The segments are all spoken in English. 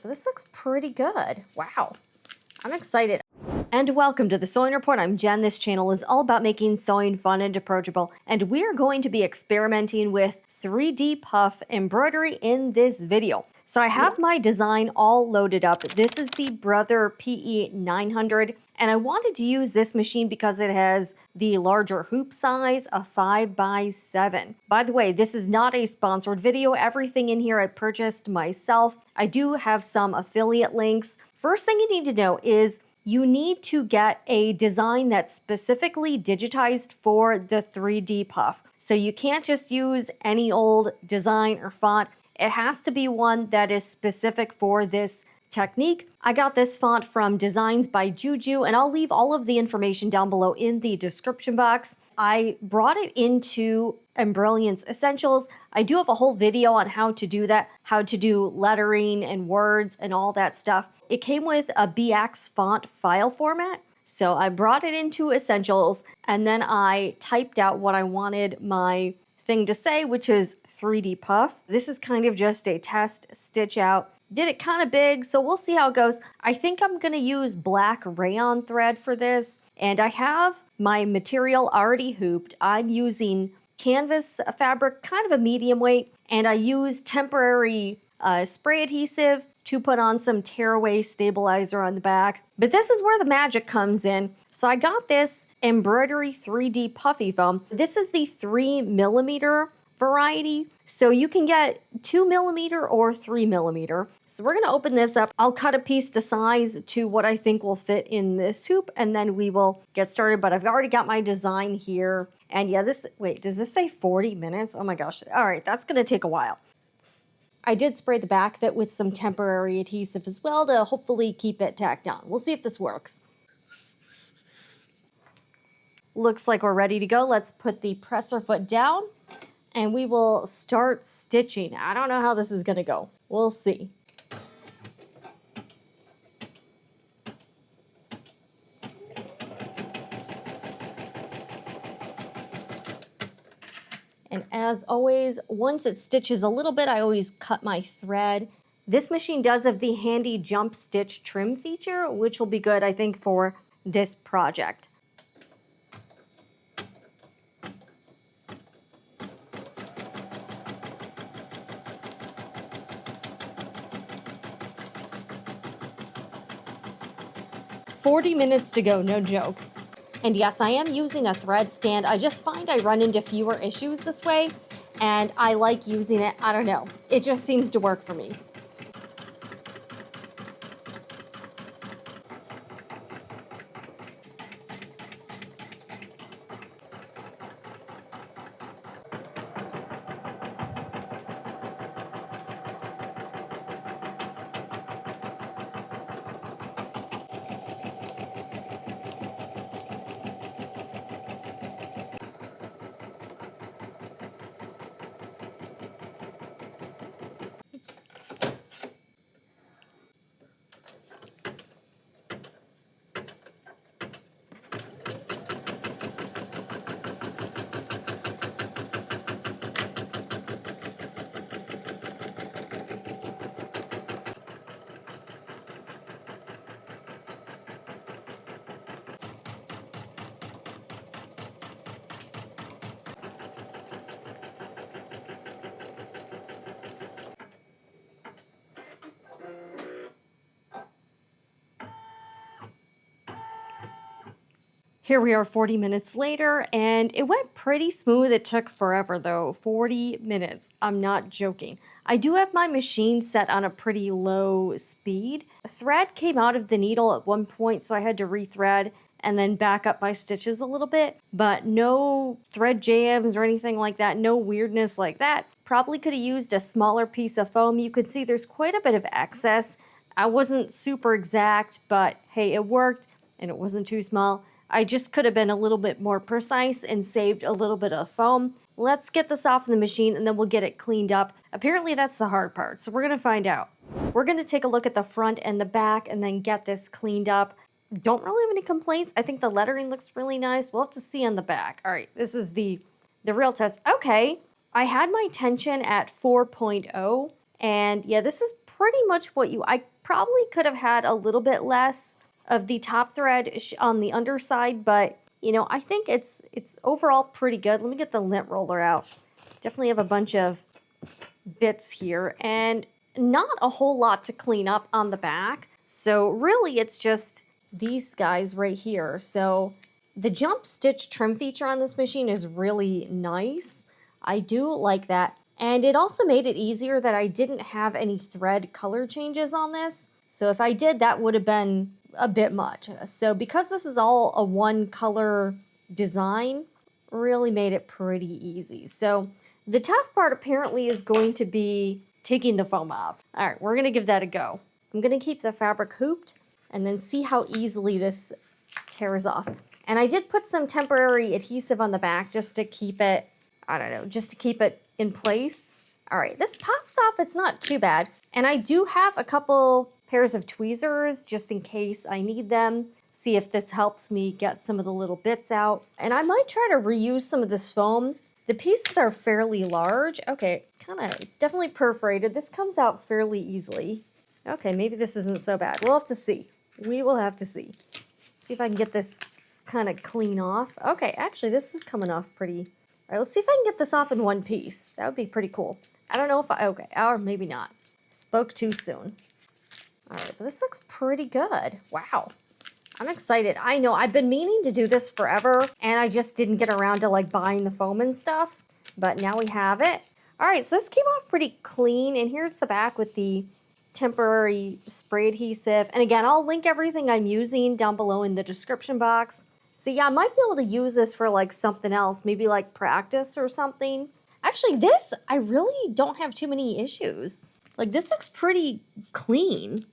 this looks pretty good. Wow, I'm excited. And welcome to the Sewing Report. I'm Jen. This channel is all about making sewing fun and approachable, and we are going to be experimenting with 3D puff embroidery in this video. So I have my design all loaded up. This is the Brother PE 900, and I wanted to use this machine because it has the larger hoop size, a 5x7. By the way, this is not a sponsored video. Everything in here I purchased myself. I do have some affiliate links. First thing you need to know is you need to get a design that's specifically digitized for the 3D puff. So you can't just use any old design or font. It has to be one that is specific for this technique. I got this font from Designs by JuJu, and I'll leave all of the information down below in the description box. I brought it into Embrilliance Essentials. I do have a whole video on how to do that, how to do lettering and words and all that stuff. It came with a BX font file format. So I brought it into Essentials, and then I typed out what I wanted my thing to say, which is 3D puff. This is kind of just a test stitch out. Did it kind of big, so we'll see how it goes. I think I'm gonna use black rayon thread for this, and I have my material already hooped. I'm using canvas fabric, kind of a medium weight, and I use temporary spray adhesive to put on some tearaway stabilizer on the back. But this is where the magic comes in. So I got this embroidery 3D puffy foam. This is the 3mm variety. So you can get 2mm or 3mm. So we're gonna open this up. I'll cut a piece to size to what I think will fit in this hoop, and then we will get started. But I've already got my design here. And yeah, wait, does this say 40 minutes? Oh my gosh. All right, that's gonna take a while. I did spray the back of it with some temporary adhesive as well to hopefully keep it tacked down. We'll see if this works. Looks like we're ready to go. Let's put the presser foot down and we will start stitching. I don't know how this is gonna go. We'll see. And as always, once it stitches a little bit, I always cut my thread. This machine does have the handy jump stitch trim feature, which will be good, I think, for this project. "40 minutes to go, no joke." And yes, I am using a thread stand. I just find I run into fewer issues this way, and I like using it. I don't know. It just seems to work for me. Here we are 40 minutes later, and it went pretty smooth. It took forever though, 40 minutes. I'm not joking. I do have my machine set on a pretty low speed. A thread came out of the needle at one point, so I had to rethread and then back up my stitches a little bit, but no thread jams or anything like that, no weirdness like that. Probably could have used a smaller piece of foam. You can see there's quite a bit of excess. I wasn't super exact, but hey, it worked and it wasn't too small. I just could have been a little bit more precise and saved a little bit of foam. Let's get this off the machine and then we'll get it cleaned up. Apparently that's the hard part, so we're gonna find out. We're gonna take a look at the front and the back and then get this cleaned up. Don't really have any complaints. I think the lettering looks really nice. We'll have to see on the back. All right, this is the real test. Okay, I had my tension at 4.0, and yeah, this is pretty much what I probably could have had a little bit less of the top thread on the underside, but you know, I think it's overall pretty good. Let me get the lint roller out. Definitely have a bunch of bits here and not a whole lot to clean up on the back. So really it's just these guys right here. So the jump stitch trim feature on this machine is really nice. I do like that. And it also made it easier that I didn't have any thread color changes on this. So if I did, that would have been a bit much. So because this is all a one color design, really made it pretty easy. So the tough part apparently is going to be taking the foam off. All right, we're gonna give that a go. I'm gonna keep the fabric hooped and then see how easily this tears off. And I did put some temporary adhesive on the back just to keep it, I don't know, just to keep it in place. All right, this pops off, it's not too bad. And I do have a couple pairs of tweezers just in case I need them. See if this helps me get some of the little bits out. And I might try to reuse some of this foam. The pieces are fairly large. Okay, it's definitely perforated. This comes out fairly easily. Okay, maybe this isn't so bad. We'll have to see. We will have to see. See if I can get this kind of clean off. Okay, actually this is coming off pretty. All right, let's see if I can get this off in one piece. That would be pretty cool. I don't know if okay, or maybe not. Spoke too soon. All right, but this looks pretty good. Wow. I'm excited. I know I've been meaning to do this forever and I just didn't get around to like buying the foam and stuff, but now we have it. All right, so this came off pretty clean and here's the back with the temporary spray adhesive. And again, I'll link everything I'm using down below in the description box. So yeah, I might be able to use this for like something else, maybe like practice or something. Actually, this, I really don't have too many issues. Like this looks pretty clean.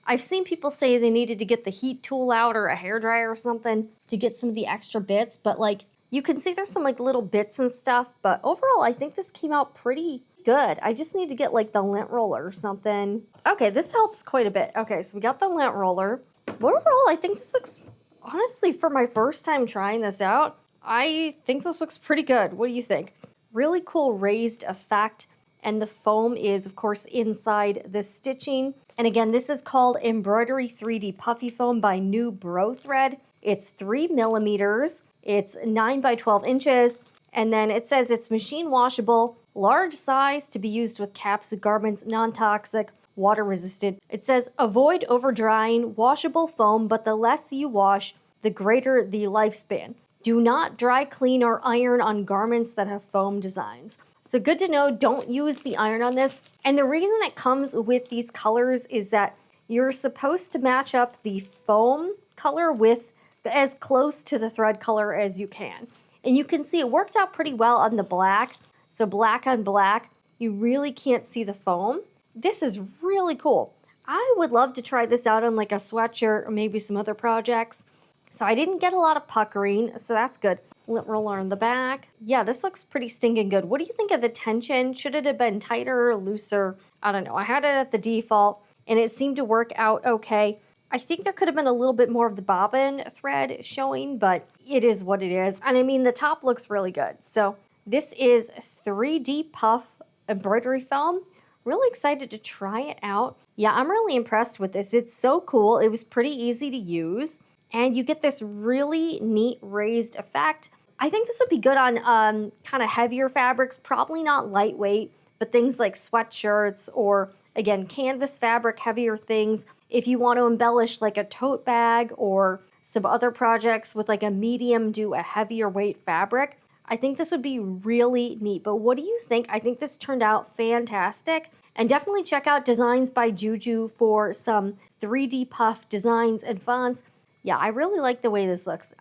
I've seen people say they needed to get the heat tool out or a hairdryer or something to get some of the extra bits, but like you can see there's some like little bits and stuff, but overall I think this came out pretty good. I just need to get like the lint roller or something. Okay, this helps quite a bit. Okay, so we got the lint roller. But overall, I think this looks, honestly, for my first time trying this out, I think this looks pretty good. What do you think? Really cool raised effect. And the foam is, of course, inside the stitching. And again, this is called Embroidery 3D Puffy Foam by New Brothread. It's 3 millimeters. It's 9 by 12 inches. And then it says it's machine washable, large size to be used with caps, garments, non-toxic, water resistant. It says avoid over drying, washable foam, but the less you wash, the greater the lifespan. Do not dry clean or iron on garments that have foam designs. So good to know, don't use the iron on this. And the reason it comes with these colors is that you're supposed to match up the foam color with as close to the thread color as you can. And you can see it worked out pretty well on the black. So black on black, you really can't see the foam. This is really cool. I would love to try this out on like a sweatshirt or maybe some other projects. So I didn't get a lot of puckering, so that's good. Lint roller on the back. Yeah, this looks pretty stinking good. What do you think of the tension? Should it have been tighter or looser? I don't know. I had it at the default and it seemed to work out okay. I think there could have been a little bit more of the bobbin thread showing, but it is what it is. And I mean, the top looks really good. So this is 3D Puff embroidery foam. Really excited to try it out. Yeah, I'm really impressed with this. It's so cool. It was pretty easy to use. And you get this really neat raised effect. I think this would be good on kind of heavier fabrics, probably not lightweight, but things like sweatshirts or, again, canvas fabric, heavier things. If you want to embellish like a tote bag or some other projects with like a medium to a heavier weight fabric, I think this would be really neat. But what do you think? I think this turned out fantastic. And definitely check out Designs by JuJu for some 3D puff designs and fonts. Yeah, I really like the way this looks.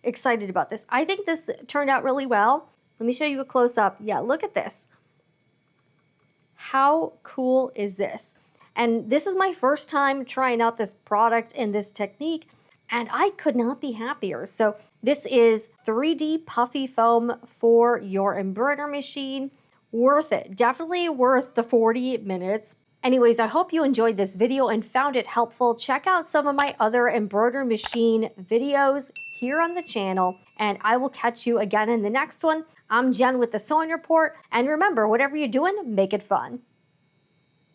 Excited about this. I think this turned out really well. Let me show you a close-up. Yeah, look at this. How cool is this? And this is my first time trying out this product and this technique, and I could not be happier. So this is 3D puffy foam for your embroidery machine. Worth it. Definitely worth the 40 minutes. Anyways, I hope you enjoyed this video and found it helpful. Check out some of my other embroidery machine videos here on the channel, and I will catch you again in the next one. I'm Jen with the Sewing Report, and remember, whatever you're doing, make it fun.